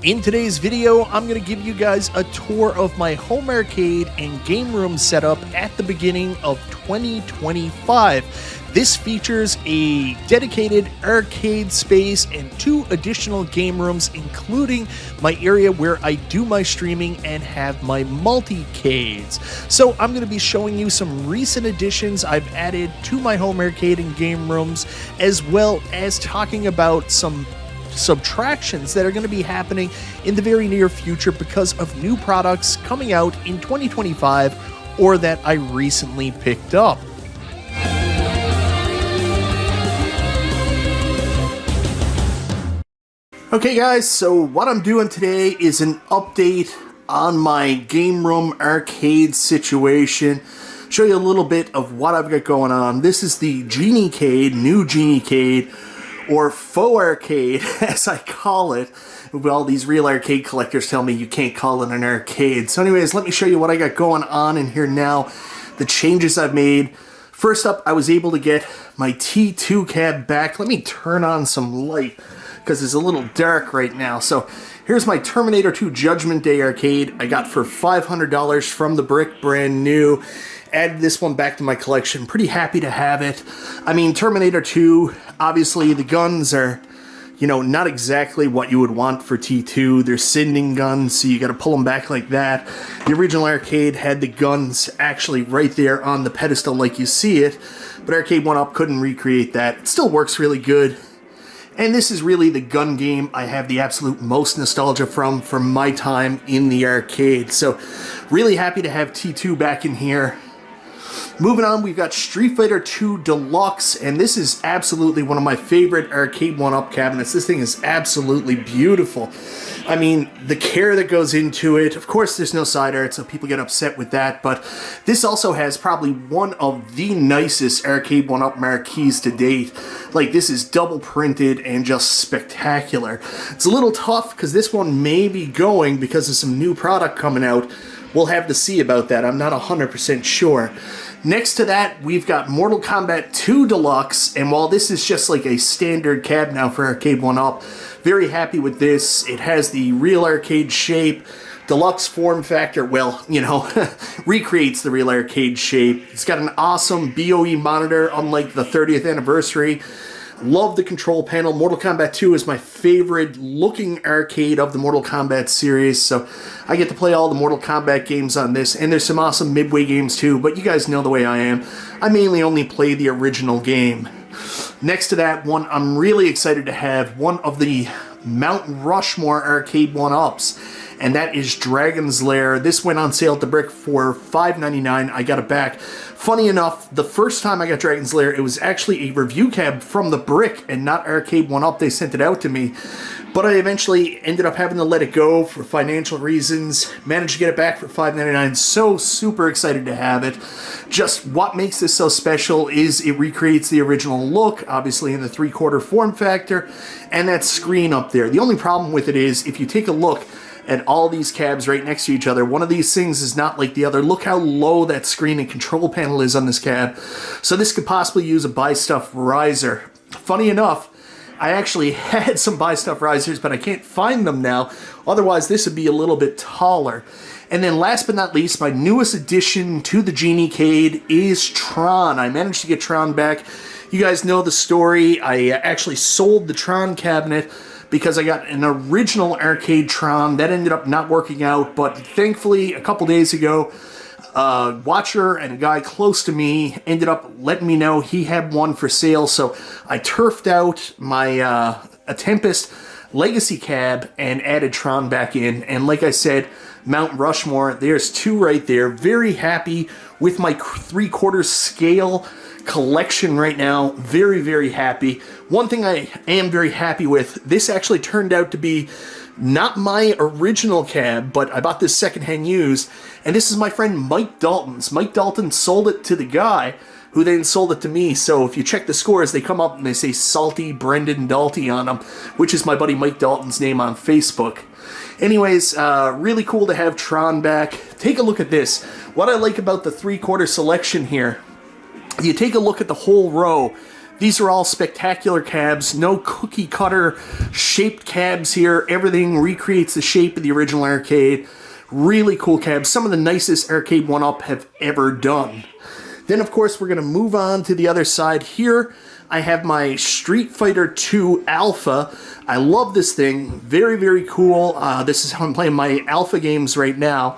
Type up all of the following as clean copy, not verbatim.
In today's video, I'm going to give you guys a tour of my home arcade and game room setup at the beginning of 2025. This features a dedicated arcade space and 2 additional game rooms, including my area where I do my streaming and have my multicades. So I'm going to be showing you some recent additions I've added to my home arcade and game rooms, as well as talking about some subtractions that are going to be happening in the very near future because of new products coming out in 2025 or that I recently picked up. Okay guys, so what I'm doing today is an update on my game room arcade situation. Show you a little bit of what I've got going on. This is the GenieCade, new GenieCade, or faux arcade, as I call it. Well, these real arcade collectors tell me you can't call it an arcade. So anyways, let me show you what I got going on in here now, the changes I've made. First up, I was able to get my T2 cab back. Let me turn on some light, because it's a little dark right now. So here's my Terminator 2 Judgment Day arcade I got for $500 from the Brick, brand new. Added this one back to my collection. Pretty happy to have it. I mean, Terminator 2, obviously the guns are, you know, not exactly what you would want for T2. They're sending guns, so you got to pull them back like that. The original arcade had the guns actually right there on the pedestal like you see it, but Arcade1Up couldn't recreate that. It still works really good. And this is really the gun game I have the absolute most nostalgia from my time in the arcade. So really happy to have T2 back in here. Moving on, we've got Street Fighter 2 Deluxe, and this is absolutely one of my favorite Arcade1Up cabinets. This thing is absolutely beautiful. I mean, the care that goes into it. Of course, there's no side art, so people get upset with that, but this also has probably one of the nicest Arcade1Up marquees to date. Like, this is double printed and just spectacular. It's a little tough because this one may be going because of some new product coming out. We'll have to see about that. I'm not 100% sure. Next to that, we've got Mortal Kombat 2 Deluxe, and while this is just like a standard cab now for Arcade1Up, very happy with this. It has the real arcade shape, deluxe form factor, well, you know, recreates the real arcade shape. It's got an awesome BOE monitor, unlike the 30th anniversary. Love the control panel. Mortal Kombat 2 is my favorite looking arcade of the Mortal Kombat series, so I get to play all the Mortal Kombat games on this, and there's some awesome Midway games too, but you guys know the way I am. I mainly only play the original game. Next to that one, I'm really excited to have one of the Mount Rushmore Arcade1Ups, and that is Dragon's Lair. This went on sale at the Brick for $5.99. I got it back. Funny enough, the first time I got Dragon's Lair, it was actually a review cab from the Brick and not Arcade1Up. They sent it out to me. But I eventually ended up having to let it go for financial reasons. Managed to get it back for $5.99. So super excited to have it. Just what makes this so special is it recreates the original look, obviously in the 3/4 form factor, and that screen up there. The only problem with it is, if you take a look at all these cabs right next to each other, one of these things is not like the other. Look how low that screen and control panel is on this cab. So this could possibly use a buy stuff riser. Funny enough, I actually had some buy stuff risers, but I can't find them now. Otherwise, this would be a little bit taller. And then last but not least, my newest addition to the GenieCade is Tron. I managed to get Tron back. You guys know the story. I actually sold the Tron cabinet because I got an original arcade Tron. That ended up not working out, but thankfully, a couple days ago, a watcher and a guy close to me ended up letting me know he had one for sale, so I turfed out my a Tempest Legacy cab and added Tron back in, and like I said, Mount Rushmore, there's 2 right there. Very happy with my 3/4 scale collection right now. Very, very happy. One thing I am very happy with, this actually turned out to be not my original cab, but I bought this secondhand used, and this is my friend Mike Dalton's. Mike Dalton sold it to the guy, who then sold it to me. So if you check the scores, they come up and they say Salty Brendan Dalty on them, which is my buddy Mike Dalton's name on Facebook. Anyways, really cool to have Tron back. Take a look at this. What I like about the 3/4 selection here, you take a look at the whole row. These are all spectacular cabs, no cookie cutter shaped cabs here. Everything recreates the shape of the original arcade. Really cool cabs, some of the nicest Arcade1Up have ever done. Then of course we're going to move on to the other side here. I have my Street Fighter 2 Alpha. I love this thing, very, very cool. This is how I'm playing my Alpha games right now.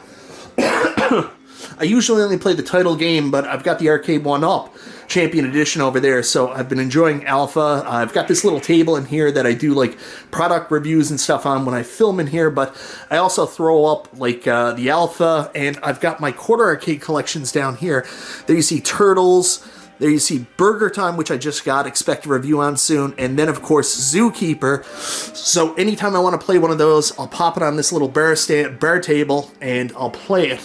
I usually only play the title game, but I've got the Arcade1Up Champion Edition over there, so I've been enjoying Alpha. I've got this little table in here that I do like product reviews and stuff on when I film in here, but I also throw up like the Alpha, and I've got my quarter arcade collections down here. There you see Turtles. There you see Burger Time, which I just got, expect a review on soon, and then of course Zookeeper. So anytime I want to play one of those, I'll pop it on this little bar table and I'll play it.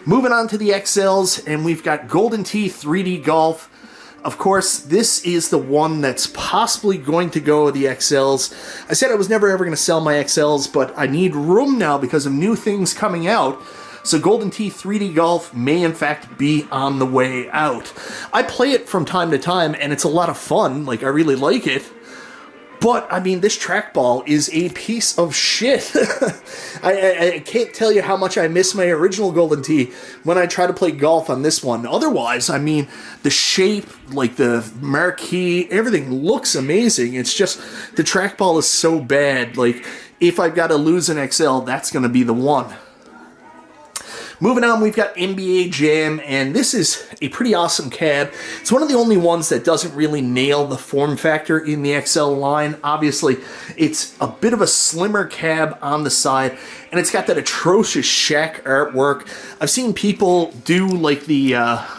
Moving on to the XLs, and we've got Golden Tee 3D Golf. Of course, this is the one that's possibly going to go with the XLs. I said I was never ever going to sell my XLs, but I need room now because of new things coming out. So Golden Tee 3D Golf may in fact be on the way out. I play it from time to time, and it's a lot of fun. Like, I really like it. But, I mean, this trackball is a piece of shit. I can't tell you how much I miss my original Golden Tee when I try to play golf on this one. Otherwise, I mean, the shape, like the marquee, everything looks amazing. It's just, the trackball is so bad. Like, if I've got to lose an XL, that's going to be the one. Moving on, we've got NBA Jam, and this is a pretty awesome cab. It's one of the only ones that doesn't really nail the form factor in the XL line. Obviously, it's a bit of a slimmer cab on the side, and it's got that atrocious Shaq artwork. I've seen people do like the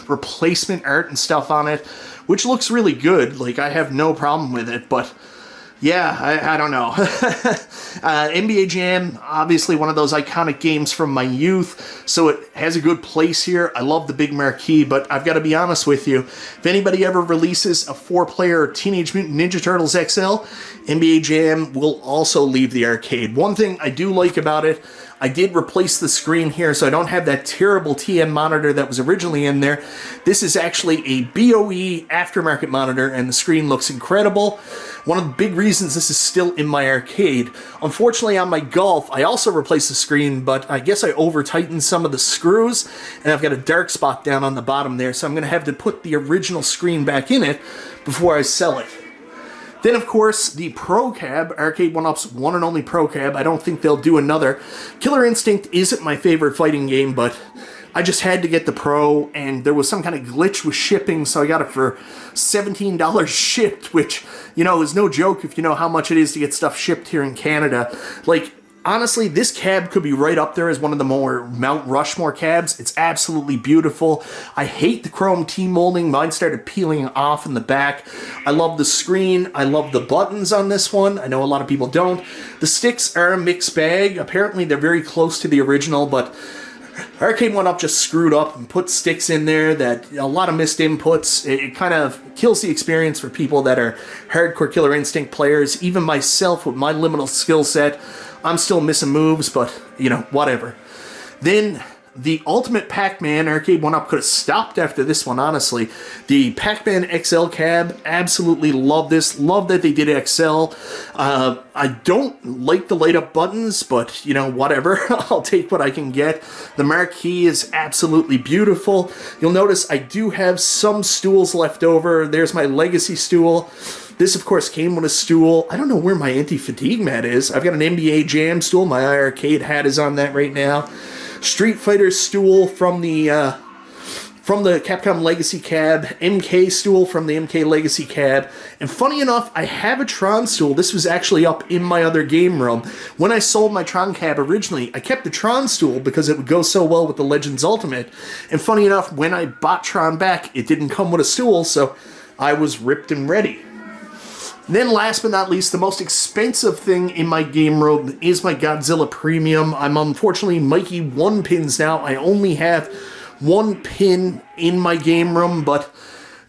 replacement art and stuff on it, which looks really good. Like, I have no problem with it, but yeah, I don't know. NBA Jam, obviously one of those iconic games from my youth, so it has a good place here. I love the big marquee, but I've got to be honest with you. If anybody ever releases a 4-player Teenage Mutant Ninja Turtles XL, NBA Jam will also leave the arcade. One thing I do like about it, I did replace the screen here, so I don't have that terrible TN monitor that was originally in there. This is actually a BOE aftermarket monitor, and the screen looks incredible. One of the big reasons this is still in my arcade. Unfortunately, on my Golf, I also replaced the screen, but I guess I over-tightened some of the screws, and I've got a dark spot down on the bottom there, so I'm going to have to put the original screen back in it before I sell it. Then, of course, the Pro Cab, Arcade1Up's one and only Pro Cab. I don't think they'll do another. Killer Instinct isn't my favorite fighting game, but I just had to get the Pro, and there was some kind of glitch with shipping, so I got it for $17 shipped, which, you know, is no joke if you know how much it is to get stuff shipped here in Canada. Like, honestly, this cab could be right up there as one of the more Mount Rushmore cabs. It's absolutely beautiful. I hate the chrome T-molding. Mine started peeling off in the back. I love the screen. I love the buttons on this one. I know a lot of people don't. The sticks are a mixed bag. Apparently, they're very close to the original, but Arcade1Up just screwed up and put sticks in there that a lot of missed inputs. It kind of kills the experience for people that are hardcore Killer Instinct players. Even myself, with my limited skill set, I'm still missing moves, but, you know, whatever. Then, the Ultimate Pac-Man, Arcade1Up could have stopped after this one, honestly. The Pac-Man XL cab, absolutely love this. Love that they did XL. I don't like the light-up buttons, but, you know, whatever. I'll take what I can get. The marquee is absolutely beautiful. You'll notice I do have some stools left over. There's my Legacy stool. This, of course, came with a stool. I don't know where my anti-fatigue mat is. I've got an NBA Jam stool. My iiRcade hat is on that right now. Street Fighter stool from the Capcom Legacy cab. MK stool from the MK Legacy cab. And funny enough, I have a Tron stool. This was actually up in my other game room. When I sold my Tron cab originally, I kept the Tron stool because it would go so well with the Legends Ultimate. And funny enough, when I bought Tron back, it didn't come with a stool, so I was ripped and ready. Then last but not least, the most expensive thing in my game room is my Godzilla Premium. I'm unfortunately Mikey 1 pins now. I only have 1 pin in my game room, but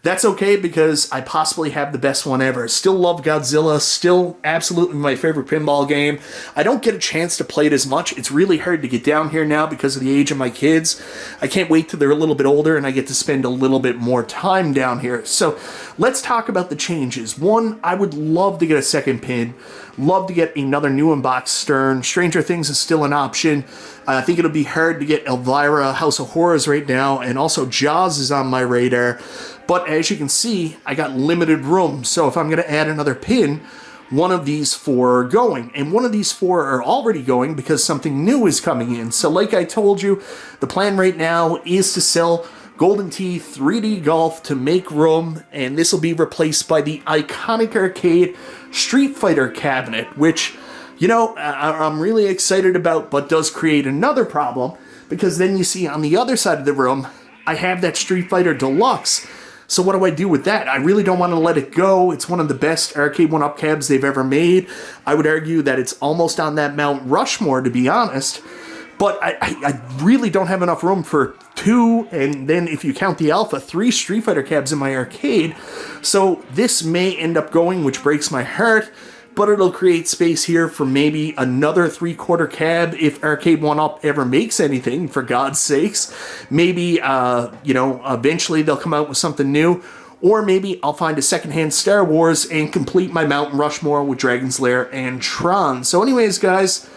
That's okay because I possibly have the best one ever. Still love Godzilla, still absolutely my favorite pinball game. I don't get a chance to play it as much. It's really hard to get down here now because of the age of my kids. I can't wait till they're a little bit older and I get to spend a little bit more time down here. So let's talk about the changes. One, I would love to get a second pin. Love to get another new unboxed Stern. Stranger Things is still an option. I think it'll be hard to get Elvira, House of Horrors right now, and also Jaws is on my radar. But as you can see, I got limited room, so if I'm going to add another pin, one of these 4 are going. And one of these 4 are already going because something new is coming in. So like I told you, the plan right now is to sell Golden Tee 3D Golf to make room, and this will be replaced by the iconic arcade Street Fighter cabinet, which, you know, I'm really excited about, but does create another problem, because then you see on the other side of the room, I have that Street Fighter Deluxe. So what do I do with that? I really don't want to let it go. It's one of the best Arcade1Up cabs they've ever made. I would argue that it's almost on that Mount Rushmore, to be honest. But I really don't have enough room for 2, and then if you count the Alpha, 3 Street Fighter cabs in my arcade. So this may end up going, which breaks my heart, but it'll create space here for maybe another 3/4 cab if Arcade1Up ever makes anything, for God's sakes. Maybe, you know, eventually they'll come out with something new. Or maybe I'll find a secondhand Star Wars and complete my Mount Rushmore with Dragon's Lair and Tron. So anyways, guys,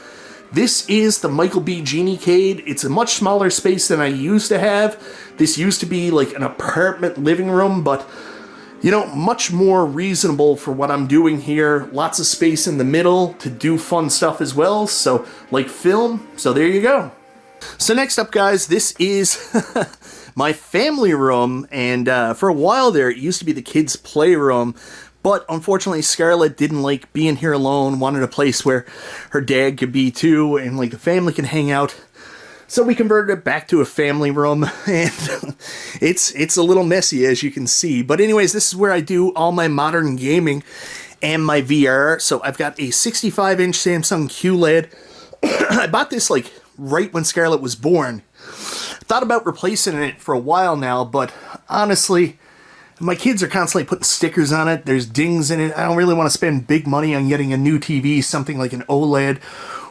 this is the MichaelBtheGenieCade. It's a much smaller space than I used to have. This used to be like an apartment living room, but, you know, much more reasonable for what I'm doing here. Lots of space in the middle to do fun stuff as well, so like film. So there you go. So next up, guys, this is my family room, and for a while there, it used to be the kids' playroom. But unfortunately, Scarlett didn't like being here alone, wanted a place where her dad could be too, and like the family can hang out. So we converted it back to a family room, and it's a little messy, as you can see. But anyways, this is where I do all my modern gaming and my VR. So I've got a 65-inch Samsung QLED. I bought this like right when Scarlett was born. Thought about replacing it for a while now, but honestly, my kids are constantly putting stickers on it. There's dings in it. I don't really want to spend big money on getting a new TV, something like an OLED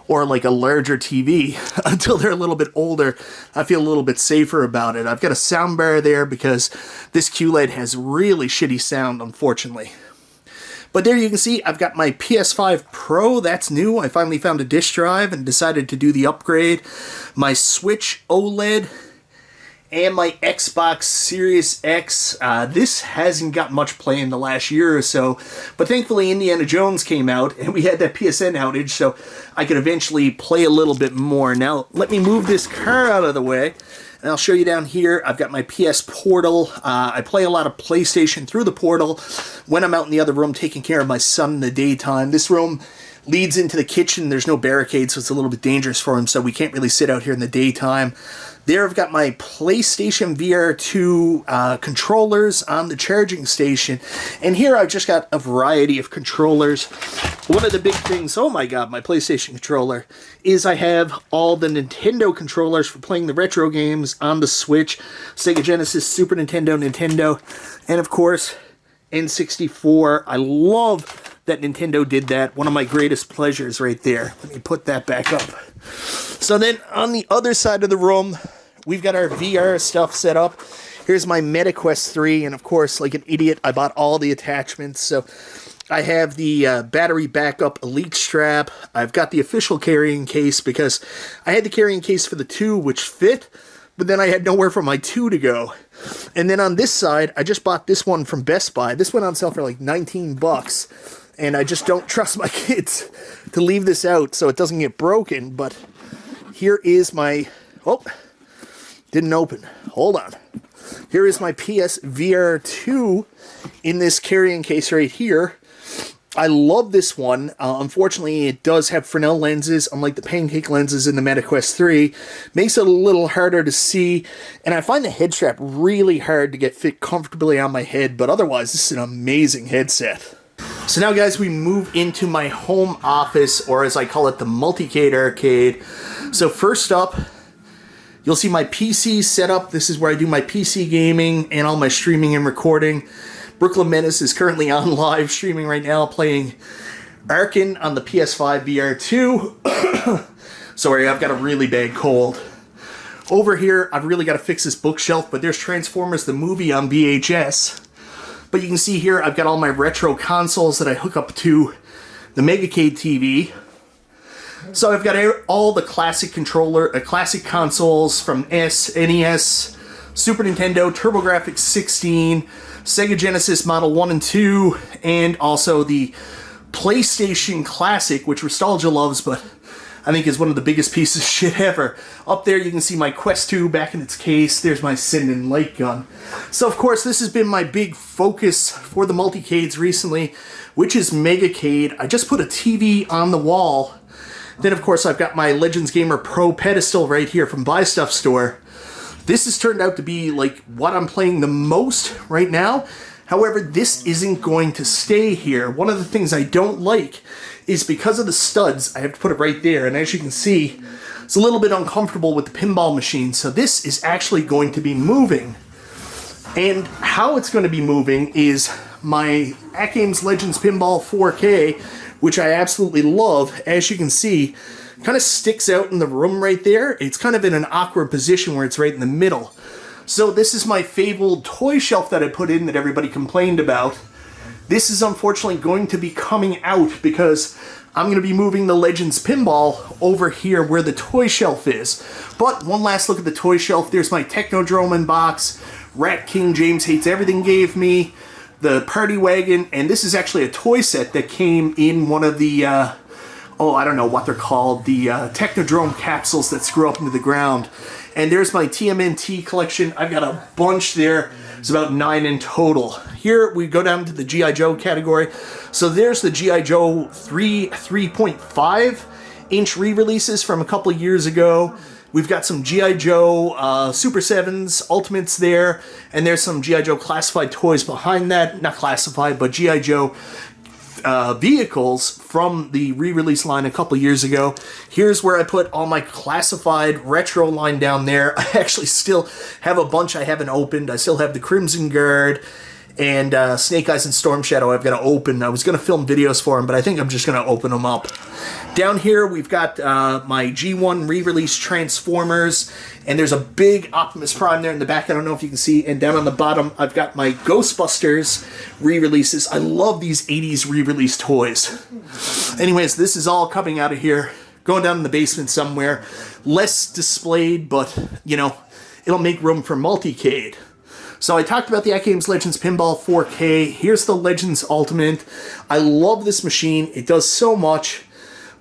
or like a larger TV until they're a little bit older. I feel a little bit safer about it. I've got a soundbar there because this QLED has really shitty sound, unfortunately. But there you can see I've got my PS5 Pro. That's new. I finally found a disk drive and decided to do the upgrade. My Switch OLED and my Xbox Series X. This hasn't got much play in the last year or so, but thankfully Indiana Jones came out and we had that PSN outage, so I could eventually play a little bit more. Now, let me move this car out of the way, and I'll show you down here. I've got my PS Portal. I play a lot of PlayStation through the Portal when I'm out in the other room taking care of my son in the daytime. This room leads into the kitchen. There's no barricade, so it's a little bit dangerous for him, so we can't really sit out here in the daytime. There I've got my PlayStation VR 2 controllers on the charging station. And here I've just got a variety of controllers. One of the big things, oh my god, my PlayStation controller, is I have all the Nintendo controllers for playing the retro games on the Switch, Sega Genesis, Super Nintendo, and of course, N64. I love that Nintendo did that. One of my greatest pleasures right there. Let me put that back up. So then on the other side of the room, we've got our VR stuff set up. Here's my MetaQuest 3, and of course, like an idiot, I bought all the attachments. So I have the battery backup Elite strap. I've got the official carrying case because I had the carrying case for the 2, which fit, but then I had nowhere for my 2 to go. And then on this side, I just bought this one from Best Buy. This went on sale for like 19 bucks. And I just don't trust my kids to leave this out so it doesn't get broken. But here is my... Oh, didn't open. Hold on. Here is my PSVR 2 in this carrying case right here. I love this one. Unfortunately, it does have Fresnel lenses, unlike the pancake lenses in the MetaQuest 3. Makes it a little harder to see, and I find the head strap really hard to get fit comfortably on my head, but otherwise, this is an amazing headset. So now, guys, we move into my home office, or as I call it, the multicade arcade. So first up, You'll see my PC setup. This is where I do my PC gaming and all my streaming and recording. Brooklyn Menace is currently on live streaming right now, playing Arcade on the PS5 VR2. Sorry, I've got a really bad cold. Over here, I've really got to fix this bookshelf, but there's Transformers the movie on VHS. But you can see here, I've got all my retro consoles that I hook up to the MichaelBtheGameGenie TV. So I've got all the classic classic consoles from NES, Super Nintendo, TurboGrafx 16, Sega Genesis Model 1 and 2, and also the PlayStation Classic, which Nostalgia loves, but I think is one of the biggest pieces of shit ever. Up there you can see my Quest 2 back in its case. There's my Sinden light gun. So of course this has been my big focus for the multicades recently, which is MichaelBtheGameGenie. I just put a TV on the wall. Then, of course, I've got my Legends Gamer Pro pedestal right here from Buy Stuff Store. This has turned out to be, like, what I'm playing the most right now. However, this isn't going to stay here. One of the things I don't like is because of the studs, I have to put it right there. And as you can see, it's a little bit uncomfortable with the pinball machine. So this is actually going to be moving. And how it's going to be moving is my AtGames Legends Pinball 4K, which I absolutely love, as you can see, kind of sticks out in the room right there. It's kind of in an awkward position where it's right in the middle. So this is my fabled toy shelf that I put in that everybody complained about. This is unfortunately going to be coming out because I'm going to be moving the Legends Pinball over here where the toy shelf is. But one last look at the toy shelf. There's my Technodrome in box, Rat King James Hates Everything gave me, the Party Wagon, and this is actually a toy set that came in one of the, I don't know what they're called, the Technodrome capsules that screw up into the ground. And there's my TMNT collection. I've got a bunch there. It's about 9 in total. Here we go down to the G.I. Joe category. So there's the G.I. Joe 3.5 inch re-releases from a couple years ago. We've got some G.I. Joe Super 7s, Ultimates there, and there's some G.I. Joe classified toys behind that. Not classified, but G.I. Joe vehicles from the re-release line a couple years ago. Here's where I put all my classified retro line down there. I actually still have a bunch I haven't opened. I still have the Crimson Guard and Snake Eyes and Storm Shadow I've got to open. I was going to film videos for them, but I think I'm just going to open them up. Down here, we've got my G1 re-release Transformers, and there's a big Optimus Prime there in the back. I don't know if you can see. And down on the bottom, I've got my Ghostbusters re-releases. I love these 80s re-release toys. Anyways, this is all coming out of here, going down in the basement somewhere. Less displayed, but, you know, it'll make room for multicade. So I talked about the AtGames Legends Pinball 4K. Here's the Legends Ultimate. I love this machine. It does so much.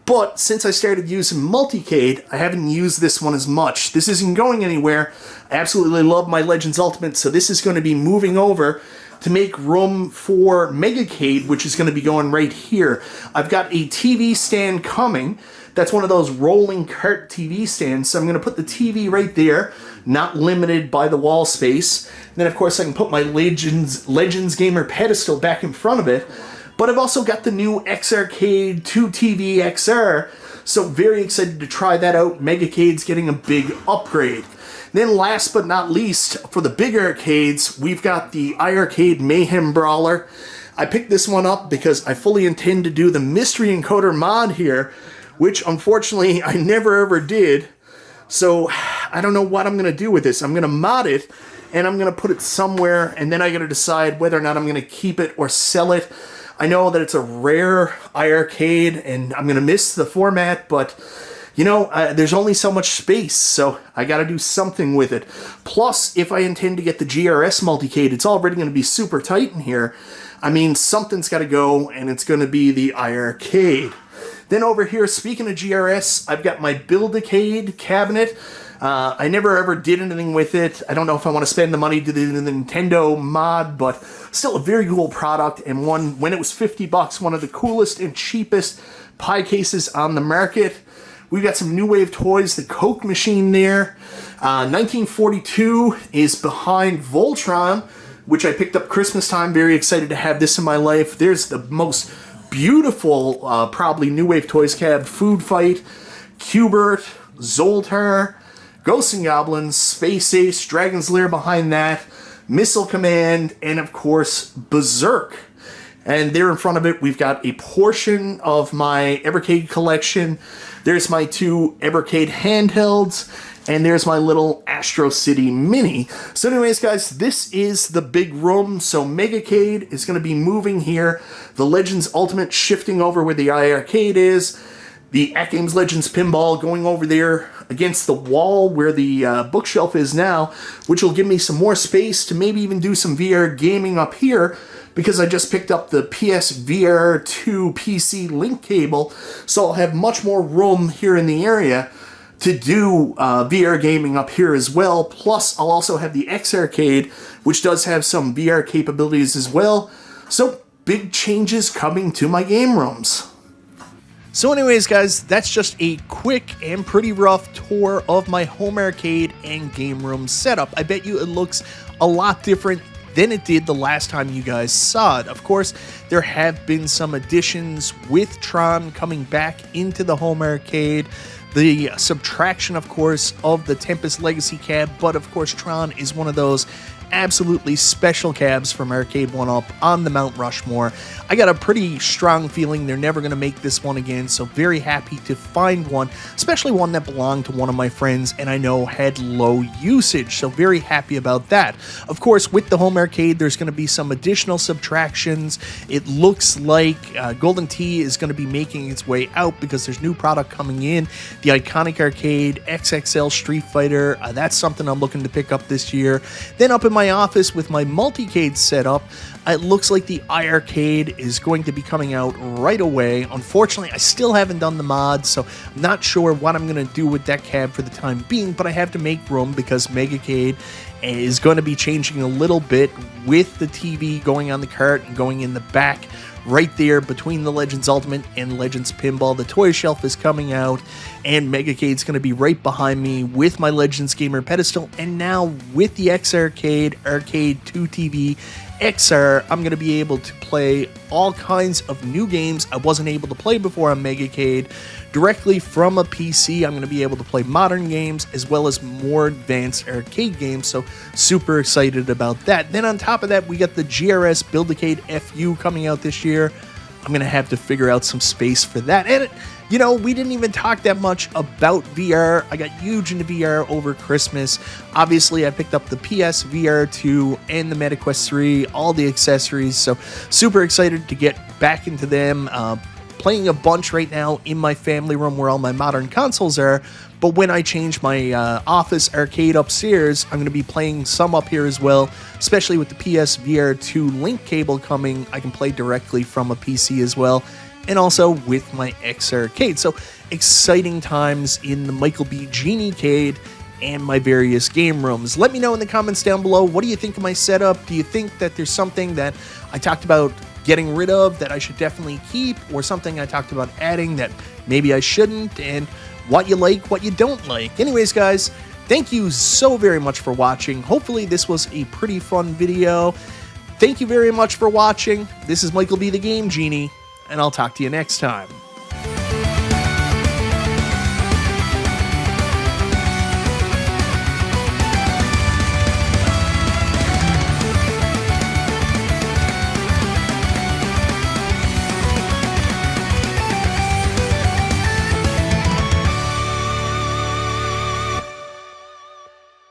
But since I started using multicade, I haven't used this one as much. This isn't going anywhere. I absolutely love my Legends Ultimate, so this is going to be moving over to make room for MichaelBtheGameGenie, which is going to be going right here. I've got a TV stand coming. That's one of those rolling cart TV stands, so I'm going to put the TV right there, not limited by the wall space. And then, of course, I can put my Legends Gamer pedestal back in front of it. But I've also got the new Arcade 2TV XR, so very excited to try that out. MichaelBtheGameGenie's getting a big upgrade. Then last but not least, for the big arcades, we've got the iiRcade Mayhem Brawler. I picked this one up because I fully intend to do the Mystery Encoder mod here, which unfortunately I never ever did. So I don't know what I'm going to do with this. I'm going to mod it, and I'm going to put it somewhere, and then I got to decide whether or not I'm going to keep it or sell it. I know that it's a rare iiRcade, and I'm going to miss the format, but, you know, there's only so much space, so I got to do something with it. Plus, if I intend to get the GRS multicade, it's already going to be super tight in here. I mean, something's got to go, and it's going to be the iiRcade. Then over here, speaking of GRS, I've got my Build-A-Cade cabinet. I never ever did anything with it. I don't know if I want to spend the money to do the Nintendo mod, but still a very cool product, and one, when it was $50, one of the coolest and cheapest pie cases on the market. We've got some new wave toys, the Coke machine there. 1942 is behind Voltron, which I picked up Christmas time. Very excited to have this in my life. There's the most beautiful, probably new wave toys cab, Food Fight, Qbert, Zoltar, Ghosts and Goblins, Space Ace, Dragon's Lair behind that, Missile Command, and of course, Berserk. And there in front of it, we've got a portion of my AtGames collection. There's my 2 AtGames handhelds, and there's my little Astro City Mini. So anyways, guys, this is the big room. So MichaelBtheGameGenie is going to be moving here. The Legends Ultimate shifting over where the iiRcade is. The AtGames Legends Pinball going over there against the wall where the bookshelf is now, which will give me some more space to maybe even do some VR gaming up here, because I just picked up the PSVR 2 PC link cable, so I'll have much more room here in the area to do VR gaming up here as well. Plus, I'll also have the iiRcade, which does have some VR capabilities as well. So, big changes coming to my game rooms. So anyways, guys, that's just a quick and pretty rough tour of my home arcade and game room setup. I bet you it looks a lot different than it did the last time you guys saw it. Of course, there have been some additions with Tron coming back into the home arcade. The subtraction, of course, of the Tempest Legacy cab, but of course Tron is one of those absolutely special cabs from Arcade1Up on the Mount Rushmore. I got a pretty strong feeling they're never going to make this one again, so very happy to find one, especially one that belonged to one of my friends and I know had low usage, so very happy about that. Of course, with the home arcade, there's going to be some additional subtractions. It looks like Golden Tee is going to be making its way out because there's new product coming in. The Iconic Arcade XXL Street Fighter, that's something I'm looking to pick up this year. Then up in my office with my multicade setup, it looks like the iiRcade is going to be coming out right away. Unfortunately, I still haven't done the mod, so I'm not sure what I'm going to do with that cab for the time being, but I have to make room because MichaelBtheGameGenie is going to be changing a little bit with the TV going on the cart and going in the back right there between the Legends Ultimate and Legends Pinball. The toy shelf is coming out, and MichaelBtheGameGenie is going to be right behind me with my Legends Gamer pedestal, and now with the iiRcade Arcade 2 TV XR, I'm going to be able to play all kinds of new games I wasn't able to play before on MichaelBtheGameGenie directly from a PC. I'm going to be able to play modern games as well as more advanced arcade games, so super excited about that. Then on top of that, we got the GRS Build-A-Cade FU coming out this year. I'm going to have to figure out some space for that. And you know, we didn't even talk that much about VR. I got huge into VR over Christmas. Obviously, I picked up the PS VR 2 and the MetaQuest 3, all the accessories, so super excited to get back into them. Playing a bunch right now in my family room where all my modern consoles are, but when I change my office arcade upstairs, I'm going to be playing some up here as well, especially with the PS VR 2 link cable coming. I can play directly from a PC as well, and also with my iiRcade. So exciting times in the MichaelBtheGenieCade and my various game rooms. Let me know in the comments down below, what do you think of my setup? Do you think that there's something that I talked about getting rid of that I should definitely keep, or something I talked about adding that maybe I shouldn't, and what you like, what you don't like? Anyways, guys, thank you so very much for watching. Hopefully this was a pretty fun video. Thank you very much for watching. This is MichaelBtheGameGenie, and I'll talk to you next time.